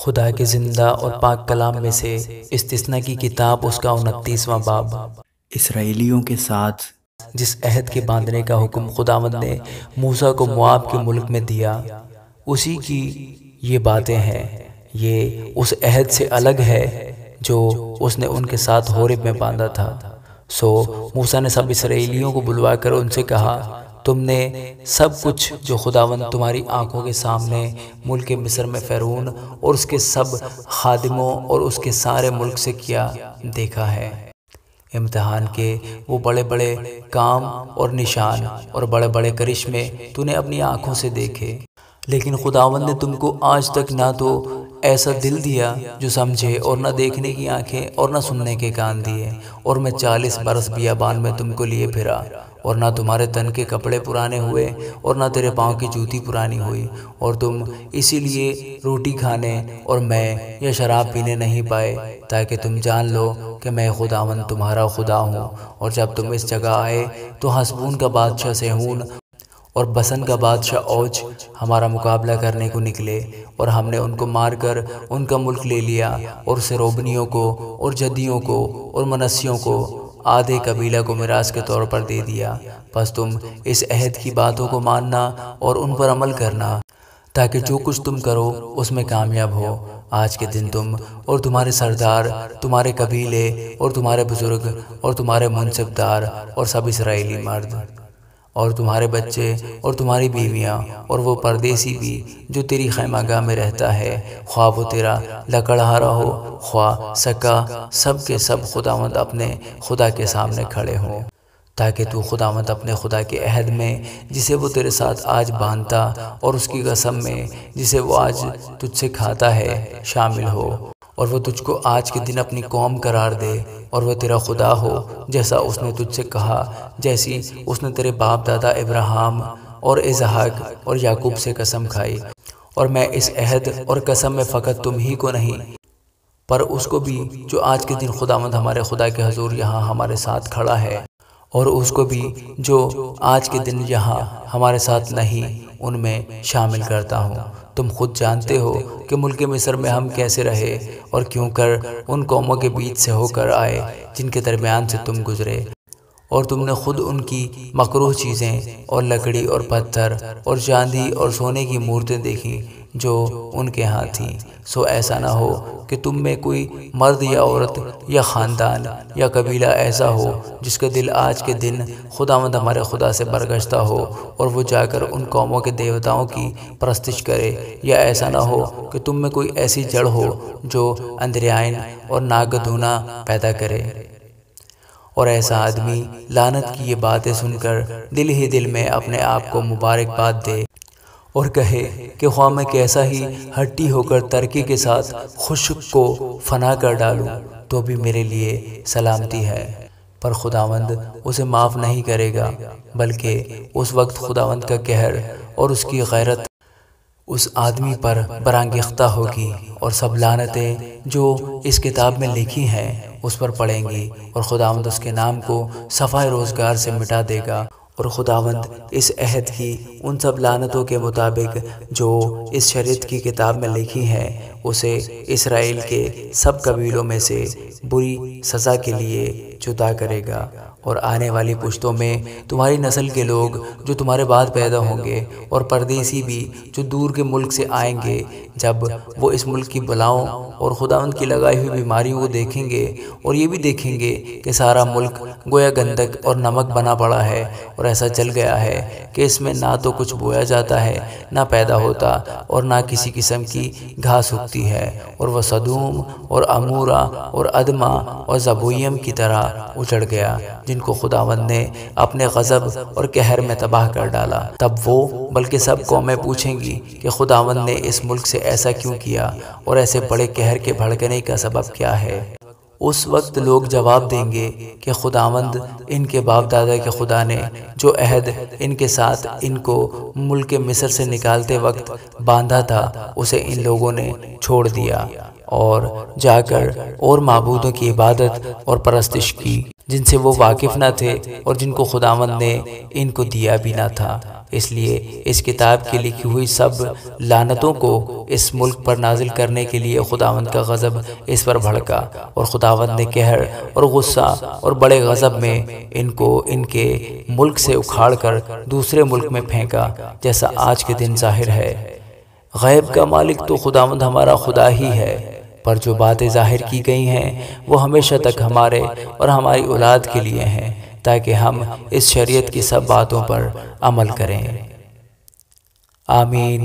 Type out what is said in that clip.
خدا کے زندہ اور پاک کلام میں سے استثنا کی کتاب اس کا 29واں باب۔ اسرائیلیوں کے ساتھ جس عہد کے باندھنے کا حکم خداوند نے موسیٰ کو مواب کے ملک میں دیا، اسی کی یہ باتیں ہیں۔ یہ اس عہد سے الگ ہے جو اس نے ان کے ساتھ ہورب میں باندھا تھا۔ سو موسیٰ نے سب اسرائیلیوں کو بلوا کر ان سے کہا، تم نے سب کچھ جو خداوند تمہاری آنکھوں کے سامنے ملک مصر میں فرعون اور اس کے سب خادموں اور اس کے سارے ملک سے کیا دیکھا ہے۔ امتحان کے وہ بڑے بڑے کام اور نشان اور بڑے بڑے کرشمے تو نے اپنی آنکھوں سے دیکھے، لیکن خداوند نے تم کو آج تک نہ تو ایسا دل دیا جو سمجھے، اور نہ دیکھنے کی آنکھیں اور نہ سننے کے کان دیے، اور میں 40 برس بیابان میں تم کو لیے پھرا، اور نہ تمہارے تن کے کپڑے پرانے ہوئے اور نہ تیرے پاؤں کی جوتی پرانی ہوئی، اور تم اسی لیے روٹی کھانے اور میں یا شراب پینے نہیں پائے، تاکہ تم جان لو کہ میں خداوند تمہارا خدا ہوں۔ اور جب تم اس جگہ آئے تو حسبون کا بادشاہ سیہون اور بسن کا بادشاہ اوج ہمارا مقابلہ کرنے کو نکلے، اور ہم نے ان کو مار کر ان کا ملک لے لیا، اور اسے روبنیوں کو اور جدیوں کو اور منسیوں کو آدھے قبیلہ کو میراث کے طور پر دے دیا۔ پس تم اس عہد کی باتوں کو ماننا اور ان پر عمل کرنا، تاکہ جو کچھ تم کرو اس میں کامیاب ہو۔ آج کے دن تم اور تمہارے سردار، تمہارے قبیلے اور تمہارے بزرگ اور تمہارے منصبدار اور سب اسرائیلی مرد اور تمہارے بچے اور تمہاری بیویاں اور وہ پردیسی بھی جو تیری خیمہ گاہ میں رہتا ہے، خواہ وہ تیرا لکڑہارا ہو خواہ سکا، سب کے سب خداوند اپنے خدا کے سامنے کھڑے ہوں، تاکہ تو خداوند اپنے خدا کے عہد میں جسے وہ تیرے ساتھ آج باندھتا اور اس کی قسم میں جسے وہ آج تجھ سے کھاتا ہے شامل ہو، اور وہ تجھ کو آج کے دن اپنی قوم قرار دے، اور وہ تیرا خدا ہو جیسا اس نے تجھ سے کہا، جیسی اس نے تیرے باپ دادا ابراہیم اور اسحاق اور یعقوب سے قسم کھائی۔ اور میں اس عہد اور قسم میں فقط تم ہی کو نہیں، پر اس کو بھی جو آج کے دن خداوند ہمارے خدا کے حضور یہاں ہمارے ساتھ کھڑا ہے، اور اس کو بھی جو آج کے دن یہاں ہمارے ساتھ نہیں، ان میں شامل کرتا ہوں۔ تم خود جانتے ہو کہ ملک مصر میں ہم کیسے رہے اور کیوں کر ان قوموں کے بیچ سے ہو کر آئے جن کے درمیان سے تم گزرے، اور تم نے خود ان کی مکروہ چیزیں اور لکڑی اور پتھر اور چاندی اور سونے کی مورتیں دیکھیں جو ان کے ہاں تھیں۔ سو ایسا نہ ہو کہ تم میں کوئی مرد یا عورت یا خاندان یا قبیلہ ایسا ہو جس کا دل آج کے دن خداوند ہمارے خدا سے برگشتہ ہو اور وہ جا کر ان قوموں کے دیوتاؤں کی پرستش کرے، یا ایسا نہ ہو کہ تم میں کوئی ایسی جڑ ہو جو اندریائن اور ناگدونا پیدا کرے۔ اور ایسا آدمی لعنت کی یہ باتیں سن کر دل ہی دل میں اپنے آپ کو مبارکباد دے اور کہے کہ خواہ میں کیسا ہی ہٹی ہو کر ترکی کے ساتھ خشک کو فنا کر ڈالوں تو بھی میرے لیے سلامتی ہے، پر خداوند اسے معاف نہیں کرے گا، بلکہ اس وقت خداوند کا قہر اور اس کی غیرت اس آدمی پر برانگیختہ ہوگی، اور سب لعنتیں جو اس کتاب میں لکھی ہیں اس پر پڑیں گی، اور خداوند اس کے نام کو صفحہ روزگار سے مٹا دے گا۔ اور خداوند اس عہد کی ان سب لعنتوں کے مطابق جو اس شریعت کی کتاب میں لکھی ہیں اسے اسرائیل کے سب قبیلوں میں سے بری سزا کے لیے جدا کرے گا۔ اور آنے والی پشتوں میں تمہاری نسل کے لوگ جو تمہارے بعد پیدا ہوں گے، اور پردیسی بھی جو دور کے ملک سے آئیں گے، جب وہ اس ملک کی بلاؤں اور خداوند کی لگائی ہوئی بیماریوں کو دیکھیں گے، اور یہ بھی دیکھیں گے کہ سارا ملک گویا گندک اور نمک بنا پڑا ہے اور ایسا چل گیا ہے کہ اس میں نہ تو کچھ بویا جاتا ہے، نہ پیدا ہوتا، اور نہ کسی قسم کی گھاس اگتی ہے، اور وہ سدوم اور عمورہ اور ادما اور زبویم کی طرح اجڑ گیا، جن کو خداوند نے اپنے غضب اور قہر میں تباہ کر ڈالا۔ تب وہ بلکہ سب قومیں پوچھیں گی کہ خداوند نے اس ملک سے ایسا کیوں کیا، اور ایسے بڑے قہر کے بھڑکنے کا سبب کیا ہے۔ اس وقت لوگ جواب دیں گے کہ خداوند ان کے باپ دادا کے خدا نے جو عہد ان کے ساتھ ان کو ملک مصر سے نکالتے وقت باندھا تھا اسے ان لوگوں نے چھوڑ دیا، اور جا کر اور معبودوں کی عبادت اور پرستش کی جن سے وہ واقف نہ تھے اور جن کو خداوند نے ان کو دیا بھی نہ تھا۔ اس لیے اس کتاب کی لکھی ہوئی سب لعنتوں کو اس ملک پر نازل کرنے کے لیے خداوند کا غضب اس پر بھڑکا، اور خداوند نے قہر اور غصہ اور بڑے غضب میں ان کو ان کے ملک سے اکھاڑ کر دوسرے ملک میں پھینکا، جیسا آج کے دن ظاہر ہے۔ غیب کا مالک تو خداوند ہمارا خدا ہی ہے، پر جو باتیں ظاہر کی گئی ہیں وہ ہمیشہ تک ہمارے اور ہماری اولاد کے لیے ہیں، تاکہ ہم اس شریعت کی سب باتوں پر عمل کریں۔ آمین۔